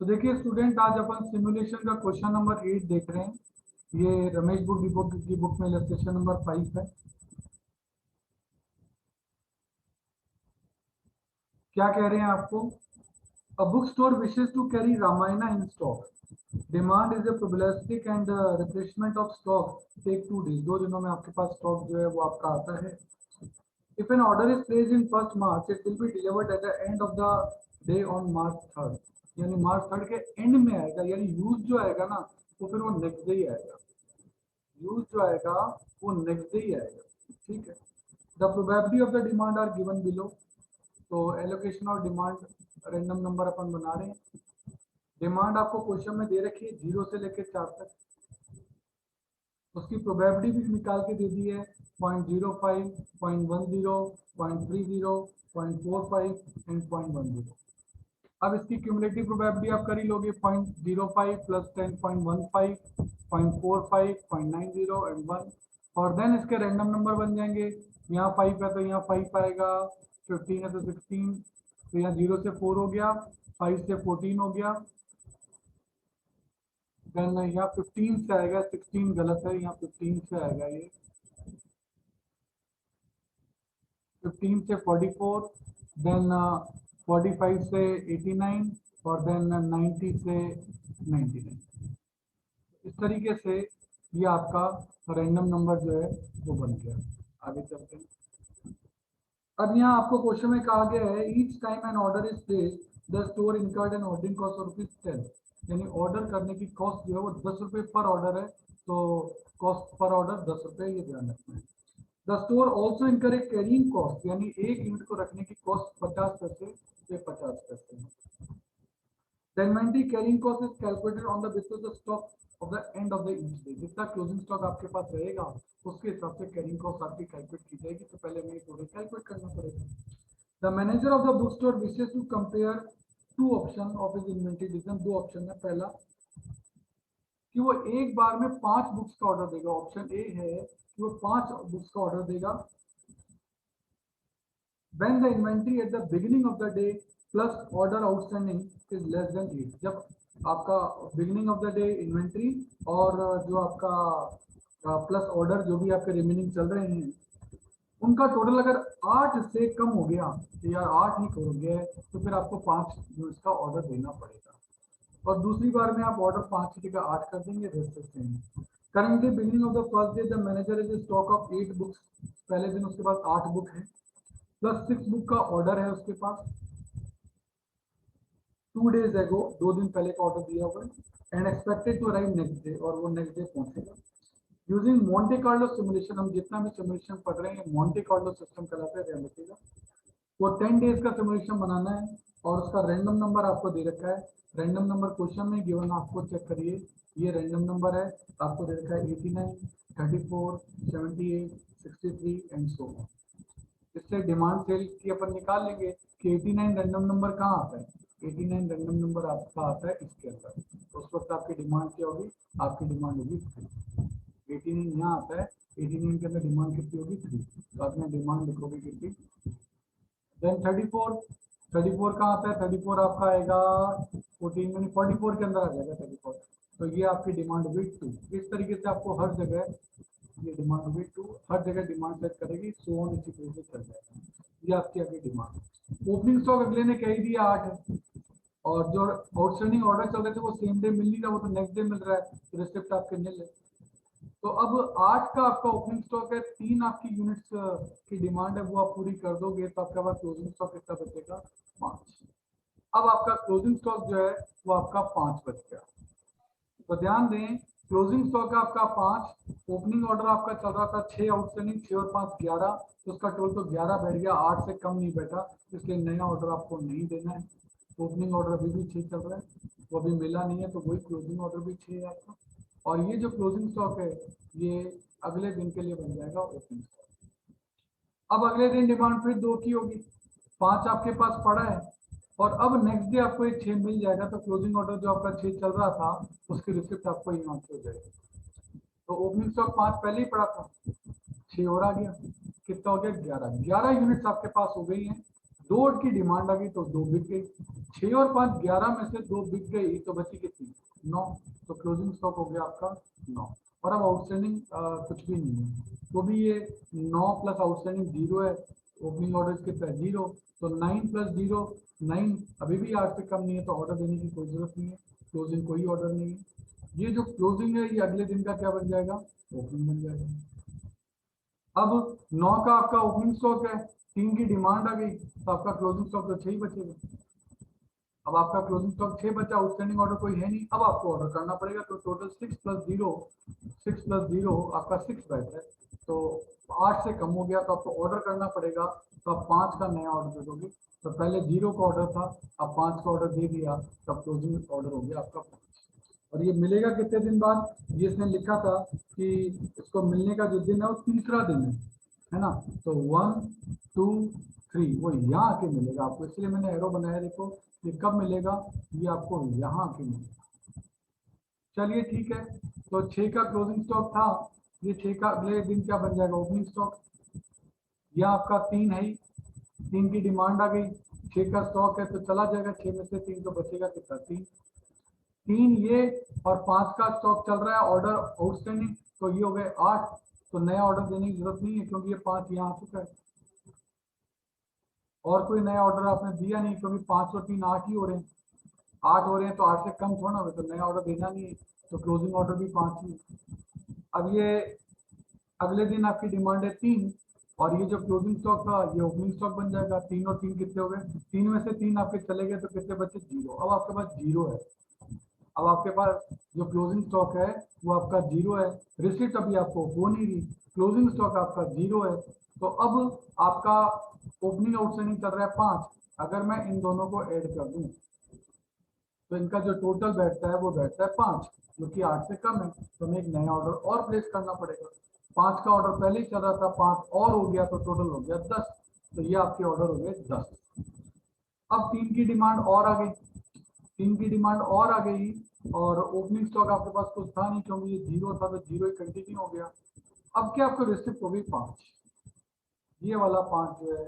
तो देखिए स्टूडेंट, आज अपन सिमुलेशन का क्वेश्चन नंबर 8 देख रहे हैं। ये रमेश बुक में इलस्ट्रेशन नंबर 5 है। क्या कह रहे हैं आपको? A book store wishes to carry Ramayana in stock. Demand is a probabilistic and replacement of stock take 2 days। 2 दिनों में आपके पास स्टॉक जो है वो आपका आता है। If an order is placed in 1st March, it will be delivered at the end of the day on March 3rd। यानी March 3rd के एंड में आएगा, यानी यूज जो आएगा ना, तो फिर वो नेक्स्ट डे ही आएगा। यूज जो आएगा वो नेक्स्ट डे ही आएगा। ठीक है। The probability of the demand are given below. तो allocation of demand random number अपन बना रहे हैं। डिमांड आपको क्वेश्चन में दे रखी है 0 से लेकर 4 तक। उसकी प्रोबेबिलिटी भी निकाल के दे दी है 0.05, 0.10, 0.30, 0.45 एंड 0.10। अब इसकी क्यूमुलेटिव प्रोबेबिलिटी आप कर ही लोगे 0.05 प्लस 10.15, 0.45, 0.90 एंड 1। और देन इसके रैंडम नंबर बन जाएंगे। यहाँ 5 है तो यहाँ 5 आएगा, 15 है तो 16, तो यहाँ 0 से 4 हो गया, 5 से 14 हो गया। देन यहाँ 15 से आएगा, 16 गलत है, यहाँ 15 से आएगा ये 15 से 44, देन 45 से 89 और देन 90 से 99। इस तरीके से ये आपका रैंडम नंबर जो है वो बन गया। आगे चलते हैं। अब यहाँ आपको क्वेश्चन में कहा गया है each time an order is placed the store incurred an ordering cost of ₹10। यानी ऑर्डर करने की कॉस्ट जो है वो 10 रुपये पर ऑर्डर है। तो कॉस्ट पर ऑर्डर 10 रुपये, ये ध्यान रखना है। द स्टोर ऑल्सो इनकर ए कैरिंग कॉस्ट, यानी एक यूनिट को रखने की कॉस्ट 50 पैसे से 50 पैसे है। The inventory carrying cost is calculated on the basis of the stock of the end of the each day। जितना क्लोजिंग स्टॉक आपके पास रहेगा उसके हिसाब से कैरिंग कॉस्ट आपकी कैलकुलेट की जाएगी। तो पहले हमें टोटल कैलकुलेट करना पड़ेगा। The manager of the book store wishes to compare 2 option of his inventory division. 2 option है। पहला कि वो एक बार में 5 बुक्स का ऑर्डर देगा। ऑप्शन ए है कि वो 5 बुक्स का ऑर्डर देगा। when the inventory at the beginning of the day plus order outstanding is less than 8। जब आपका beginning of the day inventory और जो आपका प्लस ऑर्डर जो भी आपके रिमेनिंग चल रहे हैं उनका टोटल अगर 8 से कम हो गया या 8 ही हो गया है तो फिर आपको 5 यूनिट्स का ऑर्डर देना पड़ेगा। और दूसरी बार में आप ऑर्डर 5 की जगह 8 कर देंगे। Currently beginning of the first day the manager is stock of 8 books. पहले दिन उसके पास 8 बुक है प्लस 6 बुक का ऑर्डर है उसके पास 2 days एगो, 2 दिन पहले का ऑर्डर दिया हुआ है। And expected to arrive next day, और वो नेक्स्ट डे पहुंचेगा। यूजिंग मोंटे कार्लो सिमुलेशन, हम जितना भी सिमुलेशन पढ़ रहे हैं मोंटे कार्लो सिस्टम कहलाता है, ध्यान रखिएगा। वो 10 days का सिमुलेशन बनाना है और उसका रैंडम नंबर आपको दे रखा है। रैंडम नंबर क्वेश्चन में गिवन, आपको चेक करिए। ये रैंडम नंबर है, आपको दे रखा है 89, 34, 78, 63 एंड सो ऑन। इससे डिमांड सेल की अपन निकाल लेंगे कि 89 रैंडम नंबर कहाँ आता है। 89 रैंडम नंबर आपका आता है इसके अंदर। तो उस वक्त आपकी डिमांड क्या होगी? आपकी डिमांड होगी 3। 89 यहाँ आता है, 89 के अंदर डिमांड कितनी होगी? 3। तो आपने डिमांड लिखोगे कितनी? देन 34, 34 कहाँ आता है? 34 आपका आएगा 14 में 44 के अंदर आ जाएगा 34। तो ये आपकी डिमांड होगी 2। इस तरीके से आपको हर जगह ये डिमांड होगी 2, हर जगह डिमांड सेट करेगी। सो ऑन इसी तरीके से चल जाएगा। ये आपकी अगली डिमांड। ओपनिंग स्टॉक अगले ने कह ही दिया 8 है, और जो आउटस्टैंडिंग ऑर्डर चल रहे थे वो सेम डे मिल नहीं रहा, वो तो नेक्स्ट डे मिल रहा है, तो रिसिप्ट आपके मिल है। तो अब 8 का आपका ओपनिंग स्टॉक है, 3 आपकी यूनिट्स की डिमांड है, वो आप पूरी कर दोगे तो आपके पास क्लोजिंग स्टॉक कितना बचेगा? 5। अब आपका क्लोजिंग स्टॉक जो है वो आपका 5 बच गया। तो ध्यान दें, क्लोजिंग स्टॉक है आपका 5, ओपनिंग ऑर्डर आपका चल रहा था 6 आउटस्टैंडिंग, 6 और 5 11, तो उसका टोटल तो 11 बैठ गया, 8 से कम नहीं बैठा, इसलिए नया ऑर्डर आपको नहीं देना है। ओपनिंग ऑर्डर अभी भी 6 चल रहा है, वो अभी मिला नहीं है, तो वही क्लोजिंग ऑर्डर भी 6 है आपका। और ये जो क्लोजिंग स्टॉक है ये अगले दिन के लिए बन जाएगा ओपनिंग स्टॉक। अब अगले दिन डिमांड फिर 2 की होगी, 5 आपके पास पड़ा है, और अब नेक्स्ट डे आपको एक 6 मिल जाएगा, तो क्लोजिंग ऑर्डर जो आपका 6 चल रहा था उसकी रिसिप्ट आपको यहाँ से हो जाएगी। तो ओपनिंग स्टॉक 5 पहले ही पड़ा था, 6 और आ गया, कितना हो गया? 11 यूनिट्स आपके पास हो गई हैं। 2 की डिमांड आ गई तो 2 बिक गई, 6 और 5 11 में से 2 बिक गई तो बची कितनी? 9। तो क्लोजिंग स्टॉक हो गया आपका 9। और अब आउटस्टैंडिंग कुछ भी नहीं है, तो भी ये 9 प्लस आउटस्टैंडिंग 0 है, ओपनिंग ऑर्डर कितना है 0, तो 9 प्लस 0 9, अभी भी 8 से कम नहीं है, तो ऑर्डर देने की कोई जरूरत नहीं है, क्लोजिंग कोई ऑर्डर नहीं है। ये जो क्लोजिंग है ये अगले दिन का क्या बन जाएगा? ओपनिंग बन जाएगा। अब 9 का आपका ओपनिंग स्टॉक है, 3 की डिमांड आ गई, तो आपका क्लोजिंग स्टॉक तो 6 ही बचेगा। अब आपका क्लोजिंग स्टॉक 6 बचा, आउटस्टैंडिंग ऑर्डर कोई है नहीं, अब आपको ऑर्डर करना पड़ेगा, तो टोटल 6 प्लस 0 आपका 6 बैठ है, तो 8 से कम हो गया, तो आपको ऑर्डर करना पड़ेगा, तो आप 5 का नया ऑर्डर दे दोगे। तो पहले 0 का ऑर्डर था, अब 5 का ऑर्डर दे दिया, तब क्लोजिंग ऑर्डर हो गया आपका 5। और ये मिलेगा कितने दिन बाद? ये इसने लिखा था कि इसको मिलने का जो दिन है वो तीसरा दिन है ना, तो 1 2 3 वो यहाँ आके मिलेगा आपको, इसलिए मैंने एरो बनाया, देखो ये कब मिलेगा, ये आपको यहाँ आके मिलेगा। चलिए ठीक है, तो 6 का क्लोजिंग स्टॉक था, ये 6 का अगले दिन क्या बन जाएगा? Opening stock. यह आपका 3 है ही, 3 की डिमांड आ गई, 6 का स्टॉक है तो चला जाएगा, 6 में से 3 तो बचेगा कितना? 3। 3 ये और 5 का स्टॉक चल रहा है ऑर्डर आउटस्टैंडिंग, तो ये हो गए 8, तो नया ऑर्डर देने की जरूरत नहीं है क्योंकि ये 5 यहाँ आ चुका है, और कोई नया ऑर्डर आपने दिया नहीं क्योंकि 5 और 3 8 ही हो रहे हैं, 8 हो रहे हैं तो 8 से कम थोड़ा हो, तो नया ऑर्डर देना नहीं है, तो क्लोजिंग ऑर्डर भी 5 ही है। अब ये अगले दिन आपकी डिमांड है 3, और ये जो क्लोजिंग स्टॉक था ये ओपनिंग स्टॉक बन जाएगा। 3 और 3 कितने हो गए? 3 में से 3 आपके चले गए तो कितने बचे? 0। अब आपके पास 0 है, अब आपके पास जो क्लोजिंग स्टॉक है वो आपका 0 है, रिसिप्ट अभी आपको हो नहीं रही, क्लोजिंग स्टॉक आपका 0 है, तो अब आपका ओपनिंग आउटस्टैंडिंग चल रहा है 5। अगर मैं इन दोनों को ऐड कर दूं तो इनका जो टोटल बैठता है वो बैठता है 5, जो कि 8 से कम है, तो हमें एक नया ऑर्डर और प्लेस करना पड़ेगा। 5 का ऑर्डर पहले ही चल रहा था, 5 और हो गया तो टोटल हो गया 10, तो ये आपके ऑर्डर हो गए 10। अब 3 की डिमांड और आ गई, 3 की डिमांड और आ गई, और ओपनिंग स्टॉक आपके पास कुछ था नहीं क्योंकि ये 0 था, तो 0 ही कंटिन्यू हो गया। अब क्या आपको रिसिप्ट हो गई 5, ये वाला 5 जो है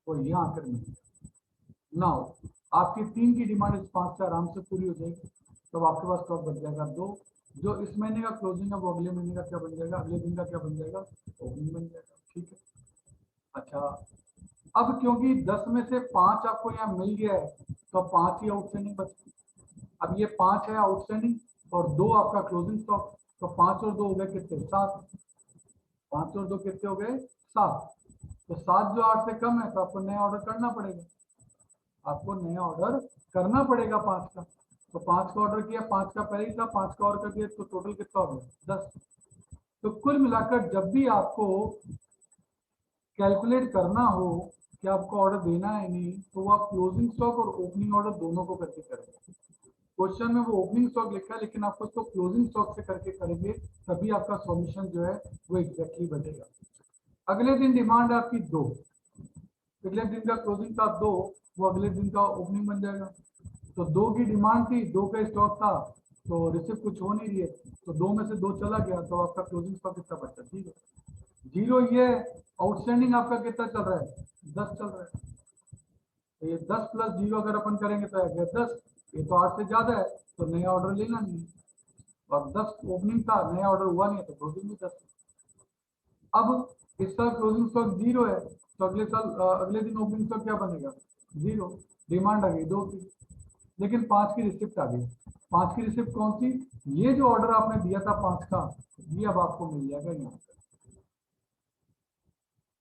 वो यहाँ आकर मिल गया। नाउ आपकी 3 की डिमांड इस 5 से आराम से पूरी हो जाएगी, तब आपके पास स्टॉक बच जाएगा 2, जो इस महीने का क्लोजिंग है वो अगले महीने का क्या बन जाएगा? अगले दिन का क्या बन जाएगा? ओपनिंग बन जाएगा। ठीक है, अच्छा, अब क्योंकि 10 में से 5 आपको यहाँ मिल गया है, तो 5 ही आउटस्टैंडिंग बचे। अब ये 5 है आउटस्टैंडिंग और 2 आपका क्लोजिंग स्टॉक, तो 5 और 2 हो गए कितने? 7। 5 और 2 कितने हो गए? 7। तो 7 जो 8 से कम है, तो आपको नया ऑर्डर करना पड़ेगा, आपको नया ऑर्डर करना पड़ेगा 5 का। तो 5 का ऑर्डर किया, 5 का पहले ही था, 5 का ऑर्डर कर दिया, तो टोटल कितना हो गया? 10। तो कुल मिलाकर जब भी आपको कैलकुलेट करना हो कि आपको ऑर्डर देना है नहीं, तो वो आप क्लोजिंग स्टॉक और ओपनिंग ऑर्डर दोनों को करके करेंगे। क्वेश्चन में वो ओपनिंग स्टॉक लिखा है, लेकिन आपको इसको क्लोजिंग स्टॉक से करके करेंगे, तभी आपका सॉल्यूशन जो है वो एग्जैक्टली बनेगा। अगले दिन डिमांड है आपकी 2, अगले दिन का क्लोजिंग था 2, वो अगले दिन का ओपनिंग बन जाएगा। तो 2 की डिमांड थी, 2 का स्टॉक था, तो रिसिप्ट कुछ हो नहीं रही है, तो 2 में से 2 चला गया, तो आपका क्लोजिंग स्टॉक कितना बचा? 0। ये आउटस्टैंडिंग आपका कितना चल रहा है? 10 चल रहा है, तो ये 10 प्लस 0 अगर अपन करेंगे तो आएगा 10, ये तो 8 से ज्यादा है, तो नया ऑर्डर लेना नहीं, और 10 ओपनिंग था, नया ऑर्डर हुआ नहीं है, तो क्लोजिंग भी 10। अब इस साल क्लोजिंग स्टॉक 0 है, तो अगले साल अगले दिन ओपनिंग स्टॉक क्या बनेगा? 0। डिमांड आ गई 2 की, लेकिन 5 की रिसिप्ट आ गई। 5 की रिसिप्ट कौन सी? ये जो ऑर्डर आपने दिया था 5 का, ये अब आपको मिल जाएगा यहाँ पे।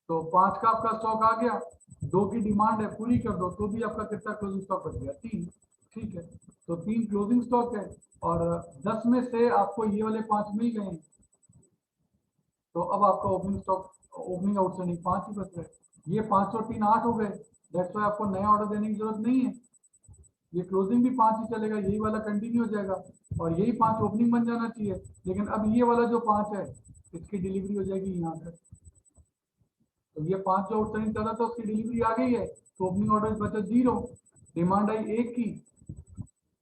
तो 5 का आपका स्टॉक आ गया, 2 की डिमांड है, पूरी कर दो, तो भी आपका कितना क्लोजिंग स्टॉक बच गया? 3। ठीक है, तो 3 क्लोजिंग स्टॉक है, और 10 में से आपको ये वाले 5 मिल गए हैं, तो अब आपका ओपनिंग स्टॉक ओपनिंग आउटस्टैंडिंग 5 ही बच गए। ये 5 और 3 8 हो गए, दैट्स वाई आपको नया ऑर्डर देने की जरूरत नहीं है, ये क्लोजिंग भी 5 ही चलेगा, यही वाला कंटिन्यू हो जाएगा, और यही 5 ओपनिंग बन जाना चाहिए, लेकिन अब ये वाला जो 5 है इसकी डिलीवरी हो जाएगी यहाँ तक। तो ये 5 जो आउटस्टैंडिंग चल रहा था उसकी डिलीवरी आ गई है, तो ओपनिंग ऑर्डर बचा 0, डिमांड आई 1 की,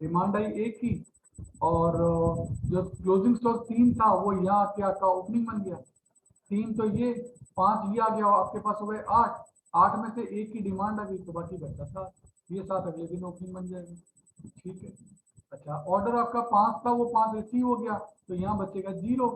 डिमांड आई 1 की, और जो क्लोजिंग स्टॉक 3 था वो यहाँ आके आपका ओपनिंग बन गया 3, तो ये 5 ये आ गया, आपके पास हो गए 8, 8 में से 1 की डिमांड आ गई, तो बाकी बचा 7। ये 7 अगले दिन ओपनिंग बन जाएगी, ठीक है। अच्छा, ऑर्डर आपका 5 था, वो 5 रिसीव हो गया, तो यहाँ बचेगा 0।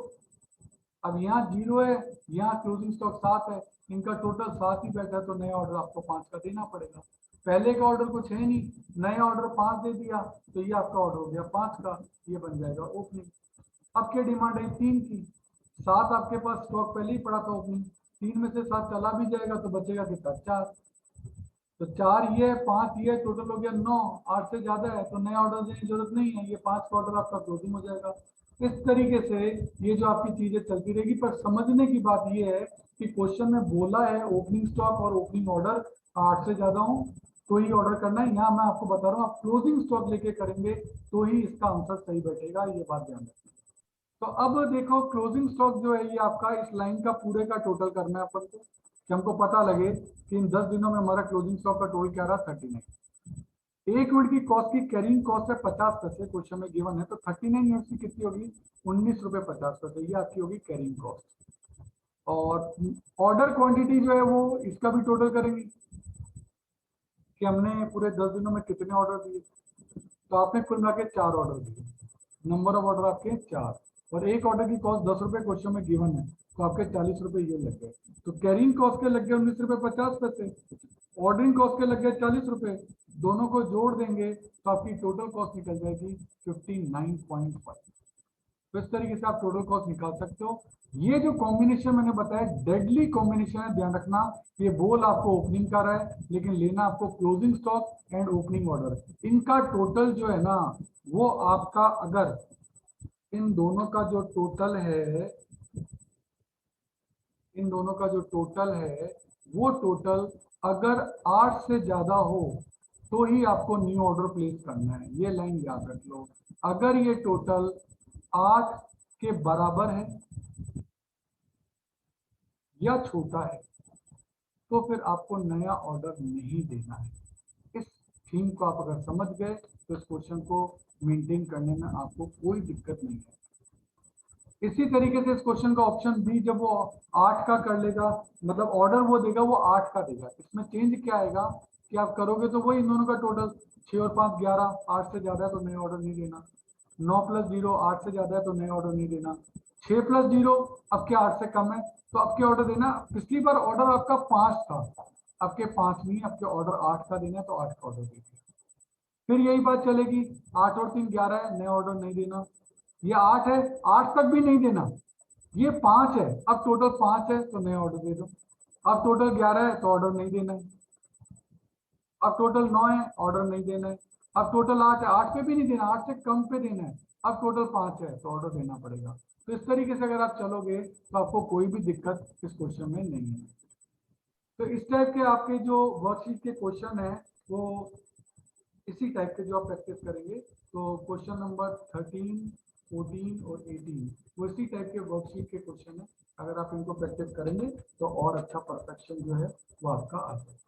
अब यहाँ 0 है, यहाँ क्लोजिंग स्टॉक 7 है, इनका टोटल 7 ही बैठा है, तो नया ऑर्डर आपको 5 का देना पड़ेगा। पहले का ऑर्डर कुछ है नहीं, नया ऑर्डर 5 दे दिया, तो ये आपका ऑर्डर हो गया 5 का, ये बन जाएगा ओपनिंग। अब क्या डिमांड है 3 की, 7 आपके पास स्टॉक पहले ही पड़ा था ओपनिंग, 3 में से 7 चला भी जाएगा तो बचेगा कितना, 4। तो 4 ये 5 ये टोटल हो गया 9, 8 से ज्यादा है तो नया ऑर्डर देने की जरूरत नहीं है, ये 5 का ऑर्डर आपका क्लोजिंग हो जाएगा। इस तरीके से ये जो आपकी चीजें चलती रहेगी, पर समझने की बात ये है कि क्वेश्चन में बोला है ओपनिंग स्टॉक और ओपनिंग ऑर्डर 8 से ज्यादा हो तो ही ऑर्डर करना है। यहाँ मैं आपको बता रहा हूँ आप क्लोजिंग स्टॉक लेके करेंगे तो ही इसका आंसर सही बैठेगा, ये बात ध्यान रखना। तो अब देखो क्लोजिंग स्टॉक जो है ये आपका इस लाइन का पूरे का टोटल करना है अपन को, कि हमको पता लगे कि इन 10 दिनों में हमारा क्लोजिंग स्टॉक का टोटल क्या रहा, 39। 1 यूनिट की कॉस्ट की कैरिंग कॉस्ट है 50 पैसे, क्वेश्चन में गिवन है, तो 39 यूनिट की कितनी होगी, 19 रुपए 50 पैसे, ये आपकी होगी कैरिंग कॉस्ट। और ऑर्डर क्वांटिटी जो है वो इसका भी टोटल करेंगे कि हमने पूरे 10 दिनों में कितने ऑर्डर दिए, तो आपने कुल मिला के 4 ऑर्डर दिए, नंबर ऑफ ऑर्डर आपके 4, और एक ऑर्डर की कॉस्ट 10 रुपए क्वेश्चन में गिवन है, तो आपके 40 रुपए ये लग गए। तो कैरिंग कॉस्ट के लग गए 19 रुपए 50 पैसे, ऑर्डरिंग कॉस्ट के लग गए 40 रुपए, दोनों को जोड़ देंगे तो आपकी टोटल कॉस्ट निकल जाएगी 59.5। तो इस तरीके से आप टोटल कॉस्ट निकाल सकते हो। ये जो कॉम्बिनेशन मैंने बताया डेडली कॉम्बिनेशन है, ध्यान रखना। ये बोल आपको ओपनिंग का रहा है लेकिन लेना आपको closing stock and opening order, इनका टोटल जो है ना वो आपका, अगर इन दोनों का जो टोटल है, इन दोनों का जो टोटल है वो टोटल अगर 8 से ज्यादा हो तो ही आपको न्यू ऑर्डर प्लेस करना है, ये लाइन याद रख लो। अगर ये टोटल 8 के बराबर है या छोटा है तो फिर आपको नया ऑर्डर नहीं देना है। इस थीम को आप अगर समझ गए तो इस क्वेश्चन को मेंटेन करने में आपको कोई दिक्कत नहीं है। इसी तरीके से इस क्वेश्चन का ऑप्शन बी, जब वो 8 का कर लेगा, मतलब ऑर्डर वो देगा वो 8 का देगा, इसमें चेंज क्या आएगा कि आप करोगे तो वही इन दोनों का टोटल 6 और 5 11, 8 से ज्यादा है तो नया ऑर्डर नहीं देना, 9 प्लस 0 8 से ज्यादा है तो नया ऑर्डर नहीं देना, 6 प्लस 0 अब क्या 8 से कम है तो अब क्या ऑर्डर देना। पिछली बार ऑर्डर आपका 5 था, अब के 5 नहीं, अब के ऑर्डर 8 का देना है तो 8 का ऑर्डर दीजिए। फिर यही बात चलेगी, 8 और 3 11 है, नया ऑर्डर नहीं देना। ये 8 है, 8 तक भी नहीं देना। ये 5 है, अब टोटल 5 है तो नया ऑर्डर दे दो। अब टोटल 11 है तो ऑर्डर नहीं देना है। अब टोटल 9 है, ऑर्डर नहीं देना है। अब टोटल 8 है, 8 पे भी नहीं देना, 8 से कम पे देना है। अब टोटल 5 है तो ऑर्डर देना पड़ेगा। तो इस तरीके से अगर आप चलोगे तो आपको कोई भी दिक्कत इस क्वेश्चन में नहीं है। तो इस टाइप के आपके जो वर्कशीट के क्वेश्चन है वो इसी टाइप के जो आप प्रैक्टिस करेंगे, तो क्वेश्चन नंबर 13, 14 और 18 वो इसी टाइप के वर्कशीट के क्वेश्चन है। अगर आप इनको प्रैक्टिस करेंगे तो और अच्छा परफेक्शन जो है वो आपका आ जाएगा।